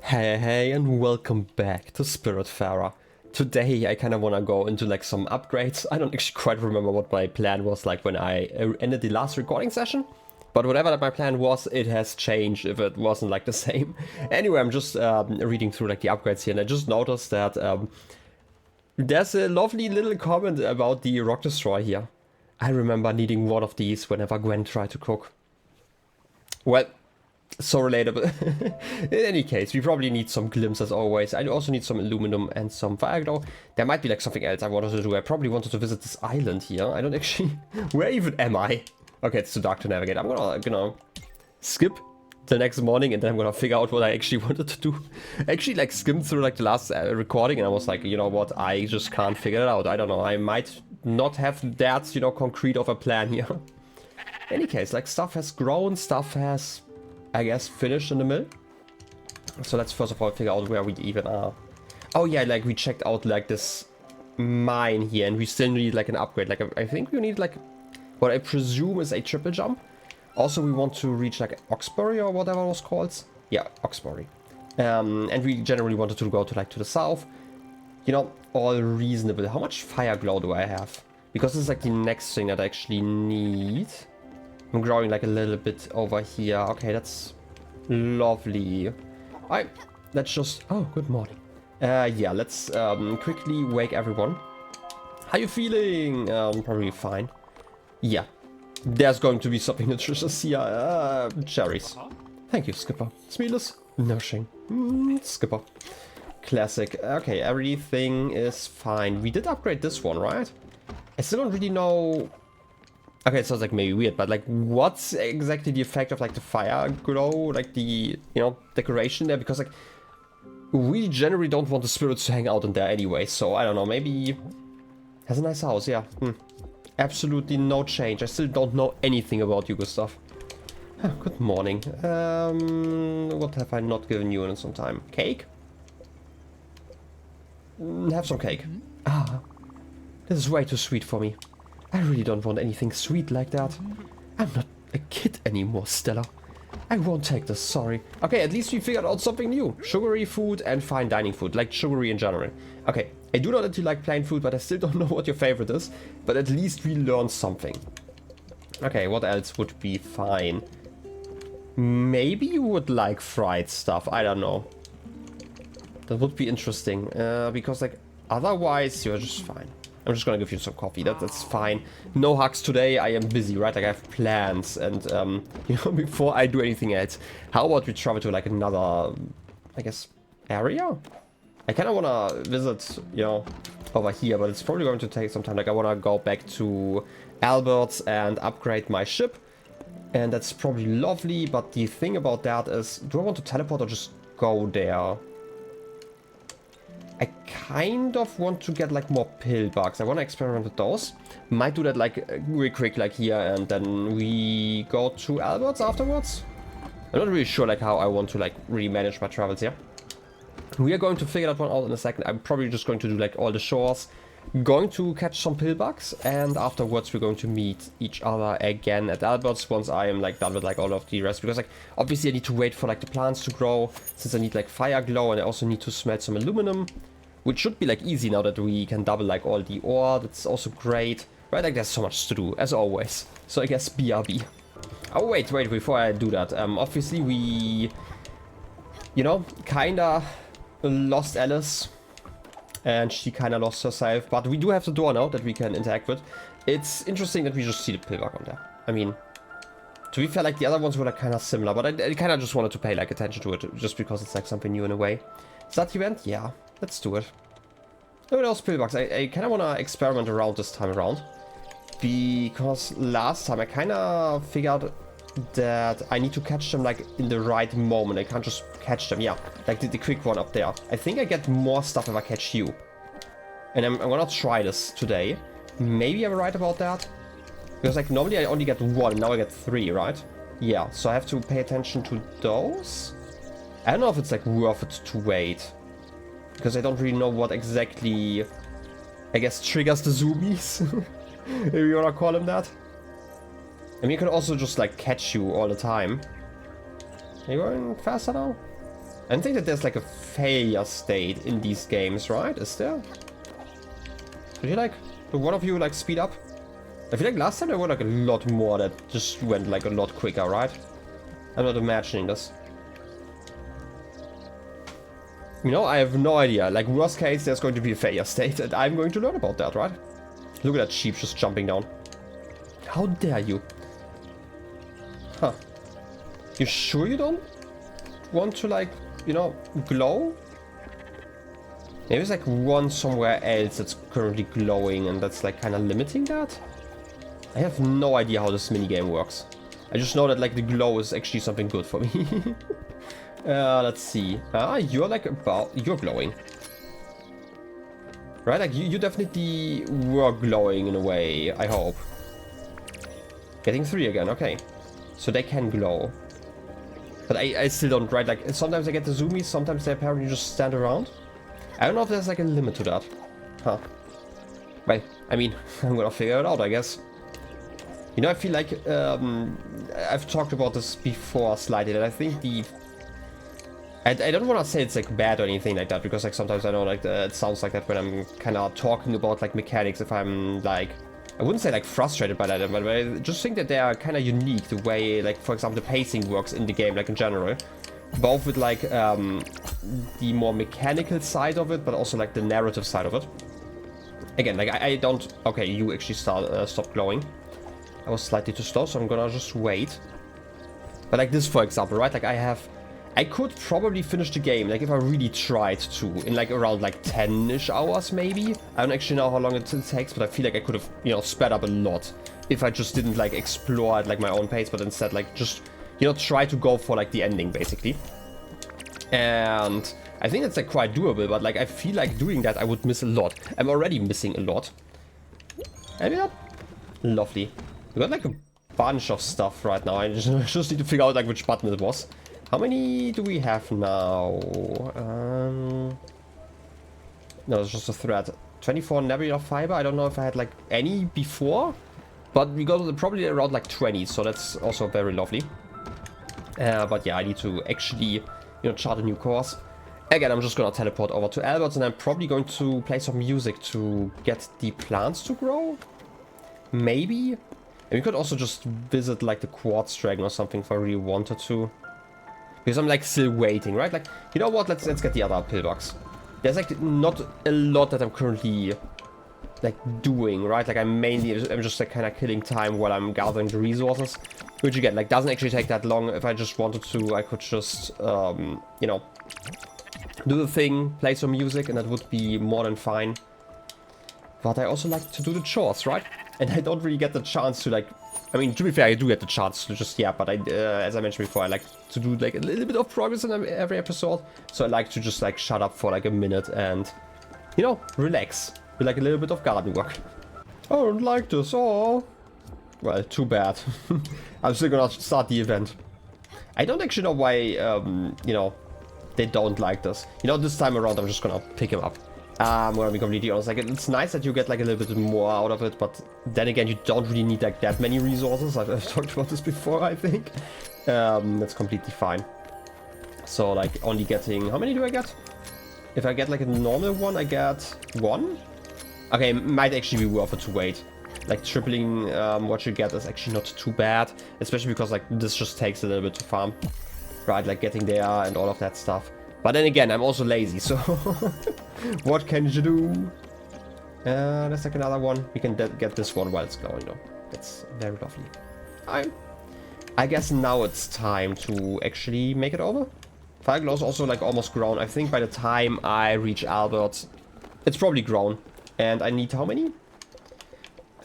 Hey, and welcome back to Spiritfarer. Today I kind of want to go into like some upgrades. I don't actually quite remember what my plan was like when I ended the last recording session. But whatever my plan was, it has changed if it wasn't like the same. Anyway, I'm just reading through like the upgrades here, and I just noticed that there's a lovely little comment about the rock destroyer here. I remember needing one of these whenever Gwen tried to cook. Well, so relatable. In any case, we probably need some glimpse as always. I also need some aluminum and some fire glow. There might be like something else I wanted to do. I probably wanted to visit this island here. I don't actually... Where even am I? Okay, it's too dark to navigate. I'm gonna skip the next morning and then I'm gonna figure out what I actually wanted to do. I actually like skimmed through like the last recording and I was like, you know what, I just can't figure it out. I don't know, I might not have that, you know, concrete of a plan here. In any case, like stuff has grown, stuff has, I guess, finished in the mill. So let's first of all figure out where we even are. Oh yeah, like we checked out like this mine here and we still need like an upgrade. Like I think we need like what I presume is a triple jump. Also we want to reach like Oxbury or whatever it was called. Yeah, Oxbury. And we generally wanted to go to like to the south. You know, all reasonable. How much fire glow do I have? Because this is like the next thing that I actually need. I'm growing like a little bit over here. Okay, that's lovely. Alright, let's just... Oh, good morning. Yeah, let's quickly wake everyone. How you feeling? Probably fine. Yeah, there's going to be something nutritious here. Cherries. Thank you, Skipper. Smeeless. Nourishing. Skipper. Classic. Okay, everything is fine. We did upgrade this one, right? I still don't really know... Okay, it sounds like maybe weird, but like what's exactly the effect of like the fire glow, like the, you know, decoration there? Because like we generally don't want the spirits to hang out in there anyway, so I don't know, maybe has a nice house, yeah. Absolutely no change. I still don't know anything about you, Gustav. Good morning. What have I not given you in some time? Cake? Have some cake. Ah, this is way too sweet for me. I really don't want anything sweet like that. I'm not a kid anymore, Stella. I won't take this, sorry. Okay, at least we figured out something new. Sugary food and fine dining food, like sugary in general. Okay, I do know that you like plain food, but I still don't know what your favorite is. But at least we learned something. Okay, what else would be fine? Maybe you would like fried stuff, I don't know. That would be interesting, because like, otherwise you're just fine. I'm just gonna give you some coffee, that's fine. No hugs today, I am busy, right? Like I have plans and, you know, before I do anything else, how about we travel to like another, I guess, area? I kinda wanna visit, you know, over here, but it's probably going to take some time. Like I wanna go back to Albert's and upgrade my ship. And that's probably lovely, but the thing about that is, do I want to teleport or just go there? I kind of want to get like more pillbugs. I want to experiment with those. Might do that like real quick, like here, and then we go to Albert's afterwards. I'm not really sure like how I want to like really manage my travels here. We are going to figure that one out in a second. I'm probably just going to do like all the shores, going to catch some pillbugs, and afterwards we're going to meet each other again at Albert's once I am like done with like all of the rest, because like obviously I need to wait for like the plants to grow, since I need like fire glow, and I also need to smelt some aluminum, which should be like easy now that we can double like all the ore. That's also great, right? Like there's so much to do as always, so I guess BRB. Oh wait, before I do that, obviously we, you know, kinda lost Alice. And she kind of lost herself, but we do have the door now that we can interact with. It's interesting that we just see the pillbug on there. I mean, to be fair, like the other ones were like kind of similar, but I kind of just wanted to pay like attention to it, just because it's like something new in a way. Is that the event? Yeah, let's do it. Look at those pillbugs. I kind of want to experiment around this time around, because last time I kind of figured that I need to catch them like in the right moment. I can't just catch them. Yeah, like the quick one up there. I think I get more stuff if I catch you. And I'm gonna try this today. Maybe I'm right about that. Because like normally I only get one, now I get three, right? Yeah, so I have to pay attention to those. I don't know if it's like worth it to wait. Because I don't really know what exactly, I guess, triggers the zoomies. If you wanna call them that. I mean, you can also just like catch you all the time. Are you going faster now? I don't think that there's like a failure state in these games, right? Is there? Did you like... Did one of you like speed up? I feel like last time there were like a lot more that just went like a lot quicker, right? I'm not imagining this. You know, I have no idea. Like, worst case, there's going to be a failure state, and I'm going to learn about that, right? Look at that sheep just jumping down. How dare you? Huh. You sure you don't want to, like, you know, glow? Maybe there's, like, one somewhere else that's currently glowing, and that's, like, kind of limiting that? I have no idea how this minigame works. I just know that, like, the glow is actually something good for me. Let's see. You're like you're glowing. Right, like you definitely were glowing in a way, I hope. Getting 3 again, okay. So they can glow. But I still don't, right? Like sometimes I get the zoomies, sometimes they apparently just stand around. I don't know if there's like a limit to that. Huh. Well, I mean, I'm gonna figure it out, I guess. You know, I feel like I've talked about this before slightly, that I think I don't want to say it's like bad or anything like that, because like sometimes I know like it sounds like that when I'm kind of talking about like mechanics. If I'm like, I wouldn't say like frustrated by that, but I just think that they are kind of unique, the way like, for example, the pacing works in the game, like in general, both with like the more mechanical side of it, but also like the narrative side of it. Again, like I don't. Okay, you actually stopped glowing. I was slightly too slow, so I'm gonna just wait. But like this, for example, right? Like I could probably finish the game, like if I really tried to, in like around like 10-ish hours maybe. I don't actually know how long it takes, but I feel like I could have, you know, sped up a lot if I just didn't like explore at like my own pace, but instead like just, you know, try to go for like the ending basically. And I think it's like quite doable, but like I feel like doing that I would miss a lot. I'm already missing a lot. And yeah, lovely. We got like a bunch of stuff right now. I just need to figure out like which button it was. How many do we have now? No, it's just a thread. 24 nebular fiber. I don't know if I had like any before, but we got probably around like 20, so that's also very lovely. But yeah, I need to actually, you know, chart a new course. Again, I'm just gonna teleport over to Albert's, and I'm probably going to play some music to get the plants to grow. Maybe. And we could also just visit like the quartz dragon or something if I really wanted to. Because I'm like still waiting, right? Like, you know what? Let's get the other pillbox. There's like not a lot that I'm currently like doing, right? Like I'm just like kind of killing time while I'm gathering the resources. Which again, like doesn't actually take that long. If I just wanted to, I could just you know, do the thing, play some music, and that would be more than fine. But I also like to do the chores, right? And I don't really get the chance to like, I mean, to be fair, I do get the chance to just, yeah, but I, as I mentioned before, I like to do like a little bit of progress in every episode. So I like to just like shut up for like a minute and, you know, relax with like a little bit of garden work. I don't like this, oh. Well, too bad. I'm still gonna start the event. I don't actually know why, you know, they don't like this. You know, this time around, I'm just gonna pick him up. I'm gonna be completely honest, like, it's nice that you get like a little bit more out of it, but then again, you don't really need like that many resources. I've talked about this before, I think. That's completely fine. So like only getting, how many do I get? If I get like a normal one, I get 1. Okay, might actually be worth it to wait. Like tripling what you get is actually not too bad, especially because like this just takes a little bit to farm, right? Like getting there and all of that stuff. But then again, I'm also lazy, so what can you do? There's like another one. We can get this one while it's glowing, though. That's very lovely. I guess now it's time to actually make it over. Fireglow is also like almost grown. I think by the time I reach Albert, it's probably grown. And I need how many?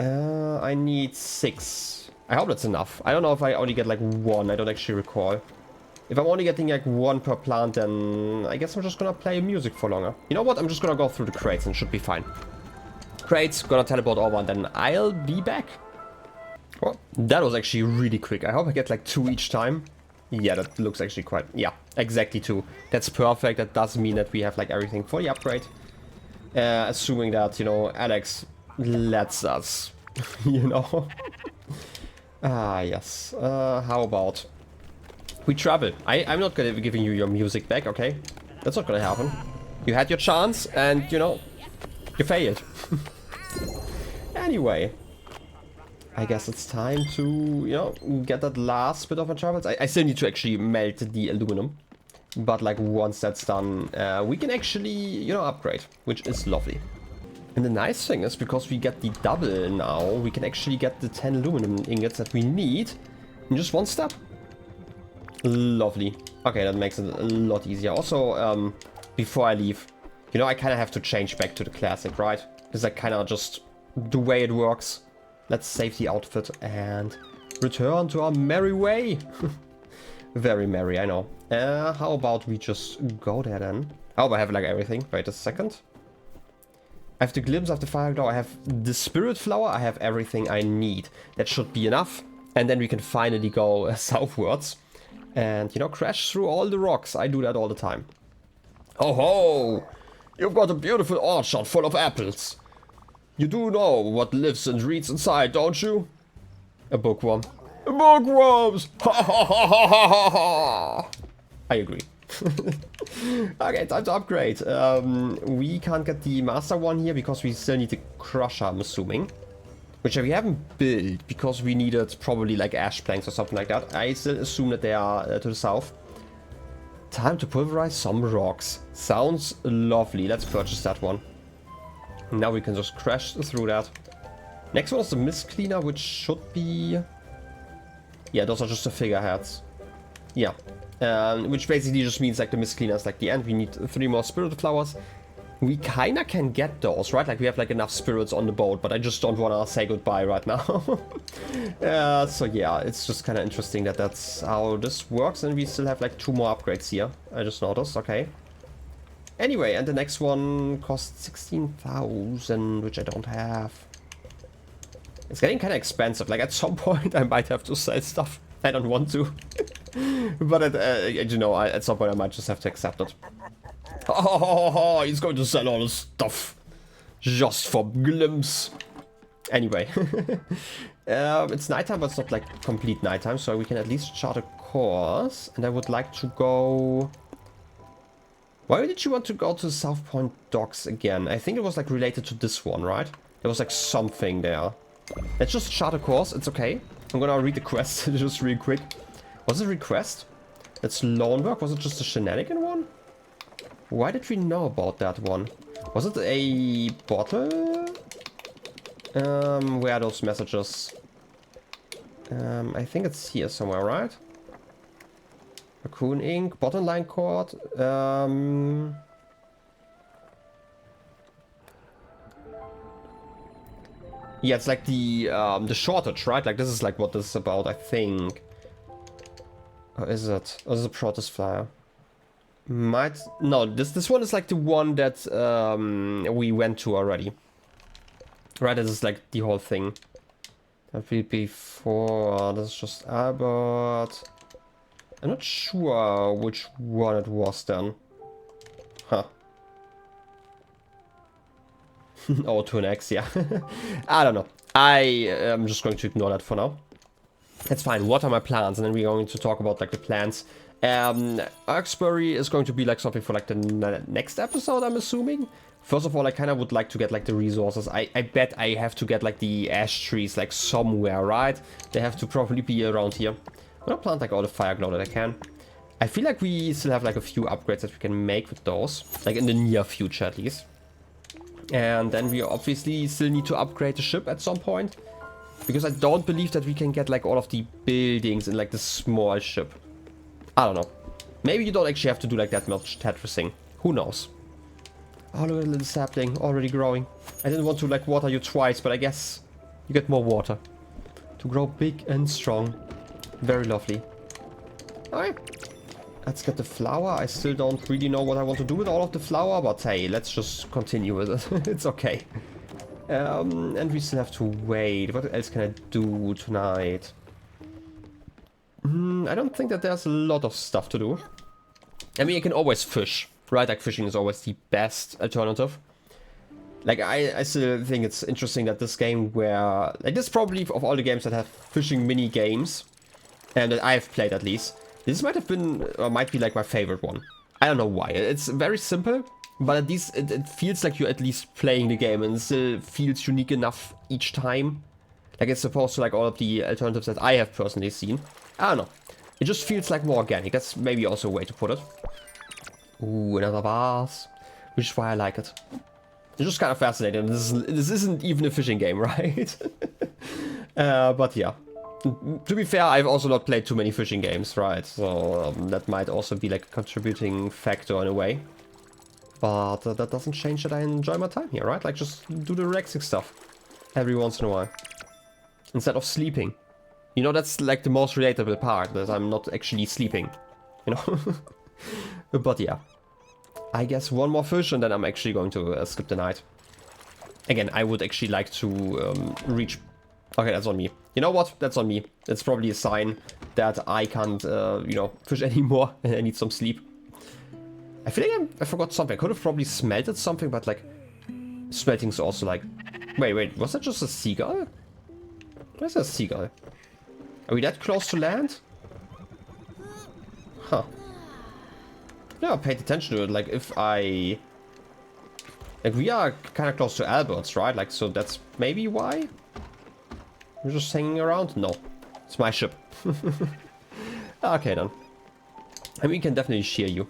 I need 6. I hope that's enough. I don't know if I only get like 1. I don't actually recall. If I'm only getting like 1 per plant, then I guess I'm just gonna play music for longer. You know what? I'm just gonna go through the crates and it should be fine. Crates, gonna teleport over, and then I'll be back. Well, that was actually really quick. I hope I get like 2 each time. Yeah, that looks actually quite... Yeah, exactly 2. That's perfect. That does mean that we have like everything for the upgrade. Assuming that, you know, Alex lets us, you know. Ah, yes. How about... We travel. I'm not gonna be giving you your music back, okay? That's not gonna happen. You had your chance, and, you know, you failed. Anyway. I guess it's time to, you know, get that last bit of my travels. I still need to actually melt the aluminum. But, like, once that's done, we can actually, you know, upgrade. Which is lovely. And the nice thing is, because we get the double now, we can actually get the 10 aluminum ingots that we need in just one step. Lovely. Okay, that makes it a lot easier. Also, before I leave, you know, I kind of have to change back to the classic, right? Because I kind of just the way it works. Let's save the outfit and return to our merry way. Very merry, I know. How about we just go there then? Oh, I have like everything. Wait a second. I have the glimpse of the fire glow. I have the spirit flower. I have everything I need. That should be enough. And then we can finally go southwards. And, you know, crash through all the rocks. I do that all the time. Oh ho! You've got a beautiful orchard full of apples. You do know what lives and reads inside, don't you? A bookworm. Bookworms! Ha ha ha ha ha ha! I agree. Okay, time to upgrade. We can't get the master one here because we still need the crusher, I'm assuming. Which we haven't built because we needed probably like ash planks or something like that. I still assume that they are to the south. Time to pulverize some rocks. Sounds lovely. Let's purchase that one. Now we can just crash through that. Next one is the mist cleaner, which should be... Yeah, those are just the figureheads. Yeah. Which basically just means like the mist cleaner is like the end. We need 3 more spirit flowers. We kinda can get those, right? Like we have like enough spirits on the boat, but I just don't wanna say goodbye right now. So yeah, it's just kinda interesting that that's how this works, and we still have like 2 more upgrades here. I just noticed, okay. Anyway, and the next one costs 16,000, which I don't have. It's getting kinda expensive. Like at some point I might have to sell stuff. I don't want to. But you know, at some point I might just have to accept it. Oh, he's going to sell all his stuff. Just for glimpse. Anyway. It's nighttime, but it's not like complete nighttime, so we can at least chart a course. And I would like to go... Why did you want to go to South Point Docks again? I think it was like related to this one, right? There was like something there. Let's just chart a course, it's okay. I'm gonna read the quest just real quick. Was it a request? That's loan work? Was it just a shenanigan one? Why did we know about that one? Was it a bottle? Where are those messages? I think it's here somewhere, right? Raccoon ink, bottom line cord. Yeah, it's like the shortage, right? Like this is like what this is about, I think. Or is it? Or is it a protest flyer? No, this one is like the one that we went to already. Right, this is like the whole thing. That will be before. This is just Albert. I'm not sure which one it was then. Huh. Oh, to an X, yeah. I don't know. I am just going to ignore that for now. That's fine. What are my plans? And then we're going to talk about like the plans. Uxbury is going to be like something for like the next episode, I'm assuming. First of all, I kind of would like to get like the resources. I bet I have to get like the ash trees like somewhere, right? They have to probably be around here. I'm gonna plant like all the fire glow that I can. I feel like we still have like a few upgrades that we can make with those. Like in the near future at least. And then we obviously still need to upgrade the ship at some point. Because I don't believe that we can get like all of the buildings in like the small ship. I don't know. Maybe you don't actually have to do like that much Tetrising. Who knows? Oh, look at the little sapling already growing. I didn't want to like water you twice, but I guess you get more water. To grow big and strong. Very lovely. Alright. Let's get the flower. I still don't really know what I want to do with all of the flower, but hey, let's just continue with it. It's okay. And we still have to wait. What else can I do tonight? I don't think that there's a lot of stuff to do. I mean, you can always fish, right? Like fishing is always the best alternative. Like I still think it's interesting that this game where, like this probably of all the games that have fishing mini games, and that I've played at least, This might have been, or might be like my favorite one. I don't know why. It's very simple, but at least it feels like you're at least playing the game, and it still feels unique enough each time. Like it's opposed to like all of the alternatives that I have personally seen. I don't know. It just feels like more organic. That's maybe also a way to put it. Ooh, another vase. Which is why I like it. It's just kind of fascinating. This isn't even a fishing game, right? But yeah. To be fair, I've also not played too many fishing games, right? So that might also be like a contributing factor in a way. But that doesn't change that I enjoy my time here, right? Like just do the relaxing stuff every once in a while. Instead of sleeping. You know, that's like the most relatable part, that I'm not actually sleeping. You know? But yeah. I guess one more fish and then I'm actually going to skip the night. Again, I would actually like to reach... Okay, that's on me. You know what? That's on me. That's probably a sign that I can't, you know, fish anymore and I need some sleep. I feel like I forgot something. I could have probably smelted something, but like... Smelting's also like... Wait, was that just a seagull? Where's a seagull? Are we that close to land? Huh. Yeah, I paid attention to it. Like, if I... Like, we are kind of close to Albert's, right? Like, so that's maybe why? We're just hanging around? No. It's my ship. Okay, then. And we can definitely shear you.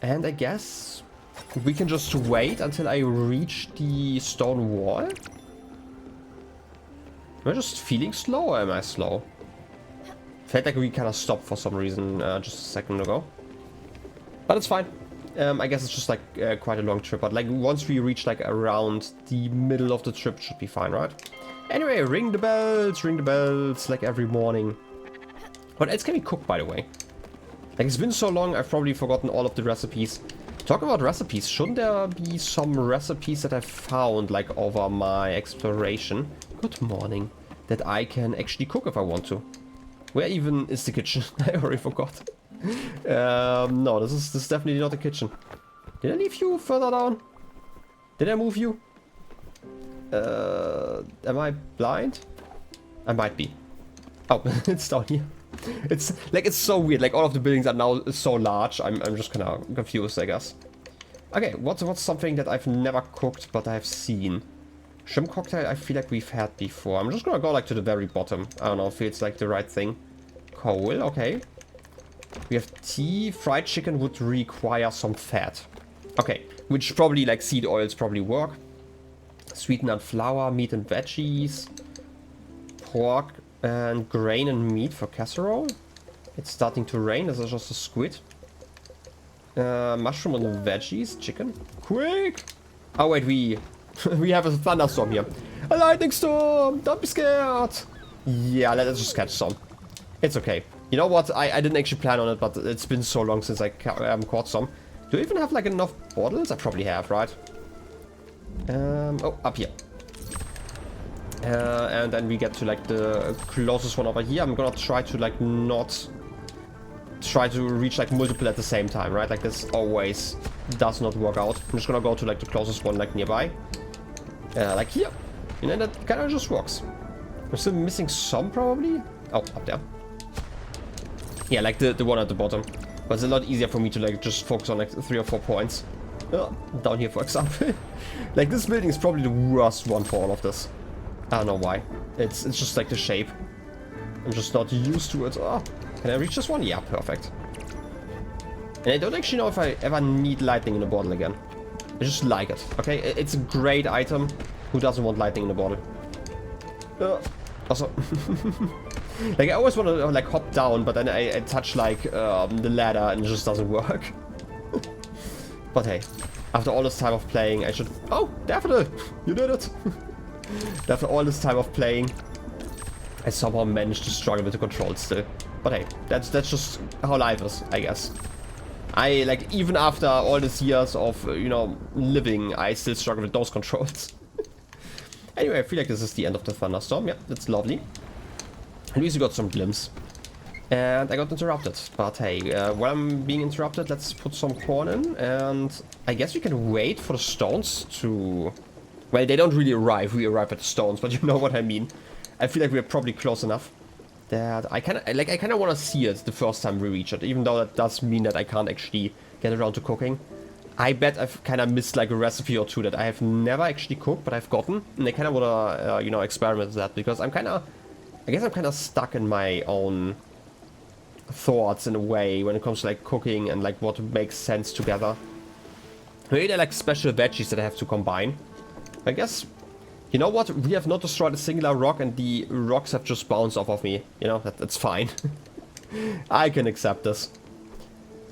And I guess... we can just wait until I reach the stone wall? Am I just feeling slow, or am I slow? Felt like we kind of stopped for some reason just a second ago. But it's fine. I guess it's just like quite a long trip. But like once we reach like around the middle of the trip, it should be fine, right? Anyway, ring the bells like every morning. What else can we cook, by the way? Like it's been so long, I've probably forgotten all of the recipes. Talk about recipes. Shouldn't there be some recipes that I found like over my exploration? Good morning. That I can actually cook if I want to. Where even is the kitchen? I already forgot. No, this is definitely not the kitchen. Did I leave you further down? Did I move you? Am I blind? I might be. Oh, it's down here. It's like it's so weird. Like all of the buildings are now so large. I'm just kind of confused, I guess. Okay, what's something that I've never cooked but I've seen? Shrimp cocktail, I feel like we've had before. I'm just gonna go like to the very bottom. I don't know, feels like the right thing. Coal, okay. We have tea. Fried chicken would require some fat. Okay, which probably like seed oils probably work. Sweetened flour, meat and veggies. Pork and grain and meat for casserole. It's starting to rain. This is just a squid. Mushroom and veggies. Chicken. Quick! Oh wait, we have a thunderstorm here. A lightning storm! Don't be scared! Yeah, let's just catch some. It's okay. You know what? I didn't actually plan on it, but it's been so long since I caught some. Do I even have like enough bottles? I probably have, right? Oh, up here. And then we get to like the closest one over here. I'm gonna try to like not try to reach like multiple at the same time, right? Like this always does not work out. I'm just gonna go to like the closest one like nearby. Like here. And then that kind of just works. I'm still missing some probably. Oh, up there. Yeah, like the one at the bottom. But it's a lot easier for me to like just focus on like 3 or 4 points. Down here, for example. Like this building is probably the worst one for all of this. I don't know why. It's just like the shape. I'm just not used to it. Oh, can I reach this one? Yeah, perfect. And I don't actually know if I ever need lightning in a bottle again. I just like it. Okay, it's a great item. Who doesn't want lightning in a bottle? Also, like I always want to like hop down, but then I touch like the ladder and it just doesn't work. But hey, after all this time of playing, I should... Oh, Daffodil! You did it! After all this time of playing, I somehow managed to struggle with the controls still. But hey, that's just how life is, I guess. I, like, even after all these years of, you know, living, I still struggle with those controls. Anyway, I feel like this is the end of the thunderstorm. Yeah, that's lovely. At least we got some glimpse. And I got interrupted. But hey, while I'm being interrupted, let's put some corn in. And I guess we can wait for the stones to... Well, they don't really arrive. We arrive at the stones, but you know what I mean. I feel like we're probably close enough. that I kind of want to see it the first time we reach it, even though that does mean that I can't actually get around to cooking. I bet I've kind of missed like a recipe or two that I have never actually cooked, but I've gotten, and I kind of want to, you know, experiment with that, because I guess I'm kind of stuck in my own thoughts in a way when it comes to like cooking and like what makes sense together. Maybe they're like special veggies that I have to combine. I guess, you know what, we have not destroyed a singular rock and the rocks have just bounced off of me. You know, that's fine. I can accept this.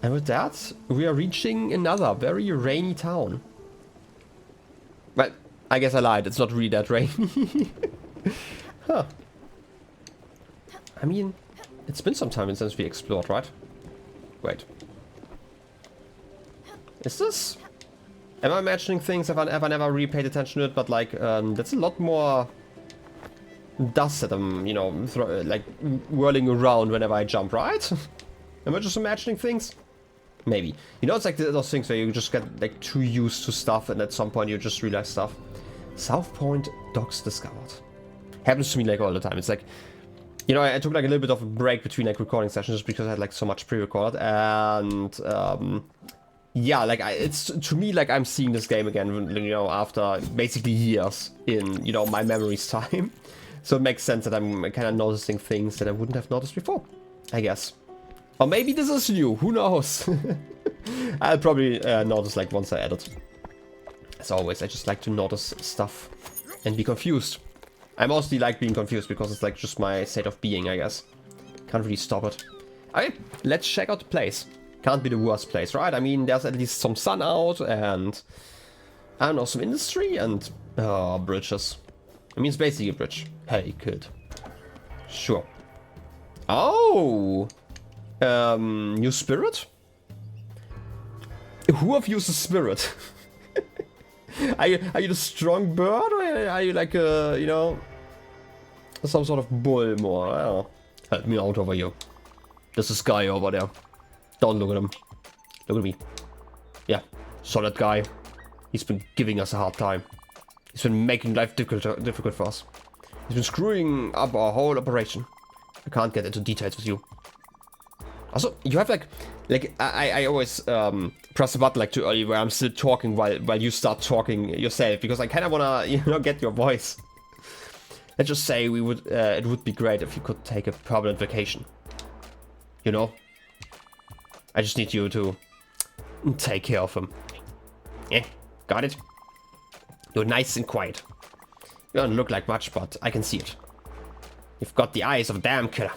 And with that, we are reaching another very rainy town. Well, I guess I lied, it's not really that rainy. Huh. I mean, it's been some time since we explored, right? Wait. Is this... Am I imagining things? Have I never really paid attention to it? But like, that's a lot more dust that I'm, you know, like whirling around whenever I jump, right? Am I just imagining things? Maybe. You know, it's like those things where you just get like too used to stuff and at some point you just realize stuff. South Point docks discovered. Happens to me like all the time. It's like, you know, I took like a little bit of a break between like recording sessions just because I had like so much pre-recorded, and yeah, like it's to me like I'm seeing this game again, you know, after basically years in, you know, my memories time. So it makes sense that I'm kind of noticing things that I wouldn't have noticed before, I guess. Or maybe this is new, who knows? I'll probably notice like once I edit. As always, I just like to notice stuff and be confused. I mostly like being confused because it's like just my state of being, I guess. Can't really stop it. Alright, let's check out the place. Can't be the worst place, right? I mean, there's at least some sun out and, I don't know, some industry and, bridges. I mean, it's basically a bridge. Hey, kid. Sure. Oh! New spirit? Who of you is a spirit? Are you the strong bird, or are you like a, you know, some sort of bull more? I don't know. Help me out over here. There's this guy over there. Don't look at him. Look at me. Yeah, solid guy. He's been giving us a hard time. He's been making life difficult for us. He's been screwing up our whole operation. I can't get into details with you. Also, you have like I always press the button like too early where I'm still talking while you start talking yourself, because I kind of wanna, you know, get your voice. Let's just say we would it would be great if you could take a permanent vacation. You know, I just need you to take care of him. Yeah, got it. You're nice and quiet. You don't look like much, but I can see it. You've got the eyes of a damn killer.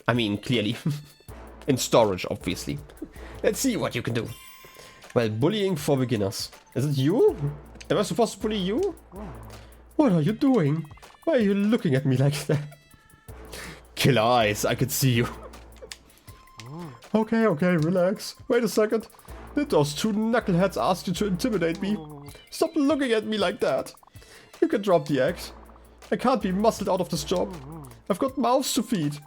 I mean, clearly. In storage, obviously. Let's see what you can do. Well, bullying for beginners. Is it you? Am I supposed to bully you? What are you doing? Why are you looking at me like that? Killer eyes, I can see you. Okay, relax. Wait a second. Did those two knuckleheads ask you to intimidate me? Stop looking at me like that. You can drop the act. I can't be muscled out of this job. I've got mouths to feed.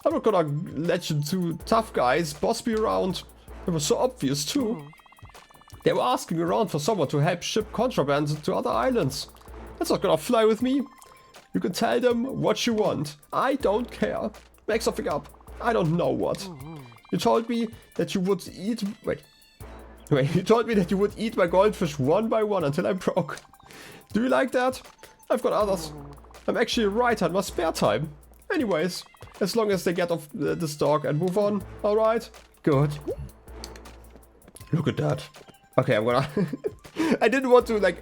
I'm not gonna let you two tough guys boss me around. It was so obvious too. They were asking around for someone to help ship contraband to other islands. That's not gonna fly with me. You can tell them what you want. I don't care. Make something up. I don't know what. You told me that you would eat... Wait, you told me that you would eat my goldfish one by one until I'm broke. Do you like that? I've got others. I'm actually a writer in my spare time. Anyways, as long as they get off this dog and move on, alright? Good. Look at that. Okay, I'm gonna... I didn't want to, like,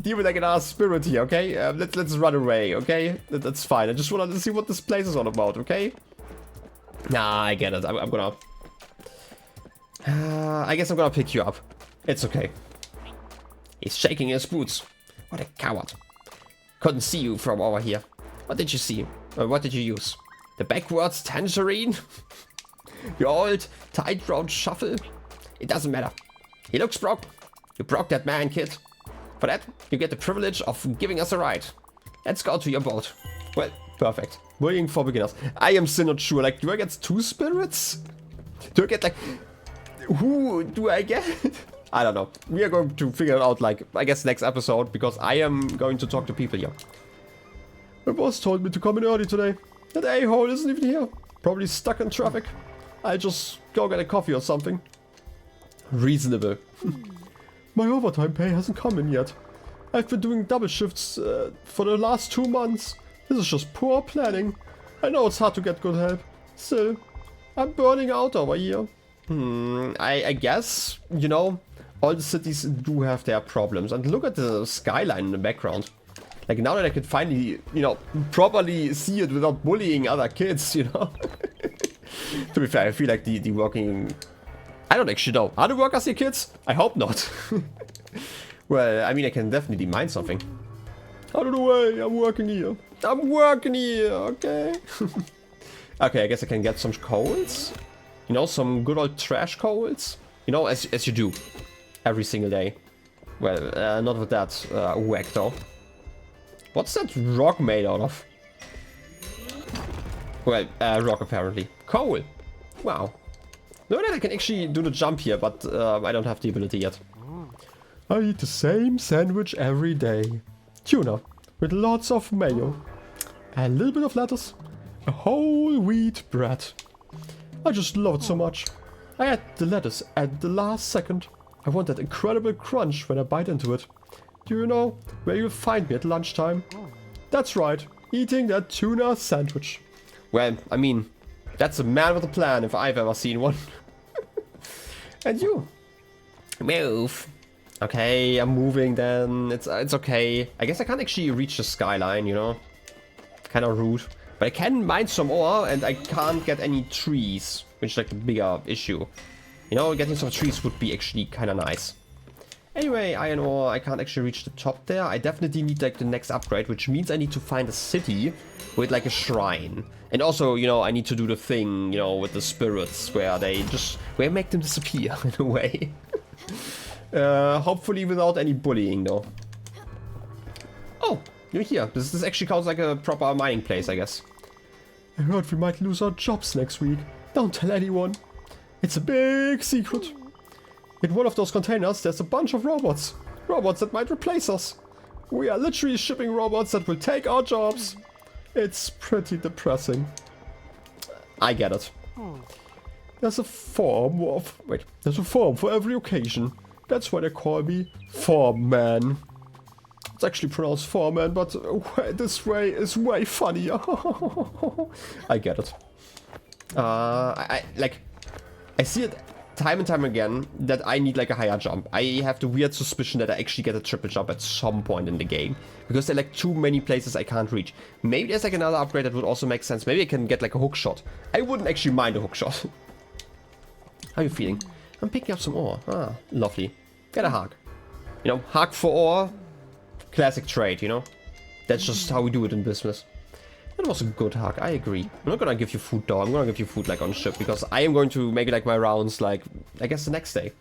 deal with like an ass spirit here, okay? Let's run away, okay? That's fine. I just wanted to see what this place is all about, okay? Nah, I get it. I'm gonna... I guess I'm gonna pick you up. It's okay. He's shaking his boots. What a coward. Couldn't see you from over here. What did you see? Or what did you use? The backwards tangerine? Your old tight-round shuffle? It doesn't matter. He looks broke. You broke that man, kid. For that, you get the privilege of giving us a ride. Let's go to your boat. Well, perfect. Bullying for beginners. I am still not sure. Like, do I get two spirits? Do I get, like... Who do I get? I don't know. We are going to figure it out, like, I guess next episode, because I am going to talk to people here. My boss told me to come in early today. That a-hole isn't even here. Probably stuck in traffic. I'll just go get a coffee or something. Reasonable. My overtime pay hasn't come in yet. I've been doing double shifts for the last 2 months. This is just poor planning. I know it's hard to get good help. Still, I'm burning out over here. I guess, you know, all the cities do have their problems. And look at the skyline in the background. Like, now that I can finally, you know, properly see it without bullying other kids, you know. To be fair, I feel like the working... I don't actually know. Are the workers here kids? I hope not. Well, I mean, I can definitely mine something. Out of the way, I'm working here. I'm working here, okay? Okay, I guess I can get some coals. You know, some good old trash coals. You know, as you do. Every single day. Well, not with that whack though. What's that rock made out of? Well, rock apparently. Coal. Wow. No, that I can actually do the jump here, but I don't have the ability yet. I eat the same sandwich every day. Tuna, with lots of mayo. A little bit of lettuce. A whole wheat bread. I just love it so much. I add the lettuce at the last second. I want that incredible crunch when I bite into it. Do you know where you'll find me at lunchtime? That's right, eating that tuna sandwich. Well, I mean, that's a man with a plan if I've ever seen one. And you? Move. Okay, I'm moving then. It's okay. I guess I can't actually reach the skyline, you know? Kind of rude. But I can mine some ore and I can't get any trees, which is like the bigger issue. You know, getting some trees would be actually kind of nice. Anyway, iron ore, I can't actually reach the top there. I definitely need like the next upgrade, which means I need to find a city with like a shrine. And also, you know, I need to do the thing, you know, with the spirits where they just, where I make them disappear in a way. Hopefully without any bullying though. Oh, you're here. This actually counts like a proper mining place, I guess. I heard we might lose our jobs next week. Don't tell anyone. It's a big secret. In one of those containers, there's a bunch of robots. Robots that might replace us. We are literally shipping robots that will take our jobs. It's pretty depressing. I get it. There's a form of... Wait, there's a form for every occasion. That's why they call me Foreman. It's actually pronounced Foreman, but this way is way funnier. I get it. I see it time and time again that I need like a higher jump. I have the weird suspicion that I actually get a triple jump at some point in the game. Because there are like too many places I can't reach. Maybe there's like another upgrade that would also make sense. Maybe I can get like a hook shot. I wouldn't actually mind a hook shot. How are you feeling? I'm picking up some ore. Ah, lovely. Get a hug. You know, hug for ore. Classic trade, you know? That's just how we do it in business. That was a good hug, I agree. I'm not gonna give you food though, I'm gonna give you food like on ship, because I am going to make like my rounds like, I guess the next day.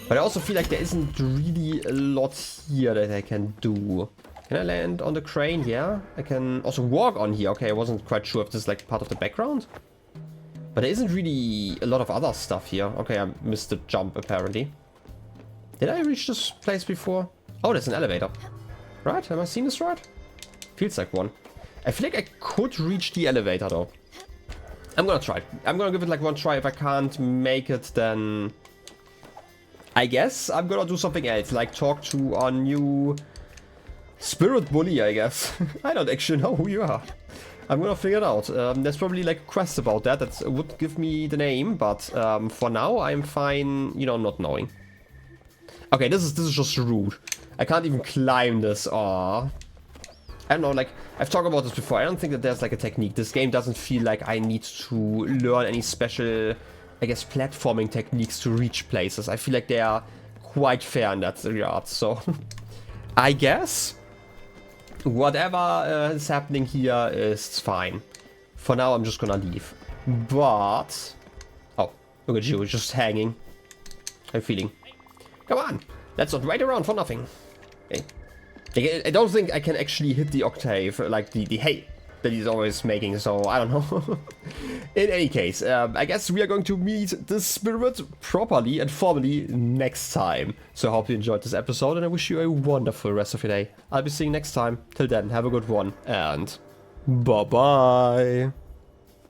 But I also feel like there isn't really a lot here that I can do. Can I land on the crane? Yeah. I can also walk on here. Okay, I wasn't quite sure if this is like part of the background. But there isn't really a lot of other stuff here. Okay, I missed the jump apparently. Did I reach this place before? Oh, there's an elevator. Right? Have I seen this right? Feels like one. I feel like I could reach the elevator though. I'm gonna try. I'm gonna give it like one try. If I can't make it, then I guess I'm gonna do something else. Like talk to our new spirit bully, I guess. I don't actually know who you are. I'm gonna figure it out. There's probably like a quest about that that would give me the name, but for now I'm fine, you know, not knowing. Okay, this is just rude. I can't even climb this. Aww. I don't know, like, I've talked about this before. I don't think that there's like a technique. This game doesn't feel like I need to learn any special, I guess, platforming techniques to reach places. I feel like they are quite fair in that regard. So, I guess whatever is happening here is fine. For now, I'm just gonna leave. But, oh, look at you, just hanging. How are you feeling? Come on, let's not wait around for nothing. Okay. I don't think I can actually hit the octave, like the hey that he's always making, so I don't know. In any case, I guess we are going to meet the spirit properly and formally next time. So I hope you enjoyed this episode and I wish you a wonderful rest of your day. I'll be seeing you next time. Till then, have a good one and Bye-bye.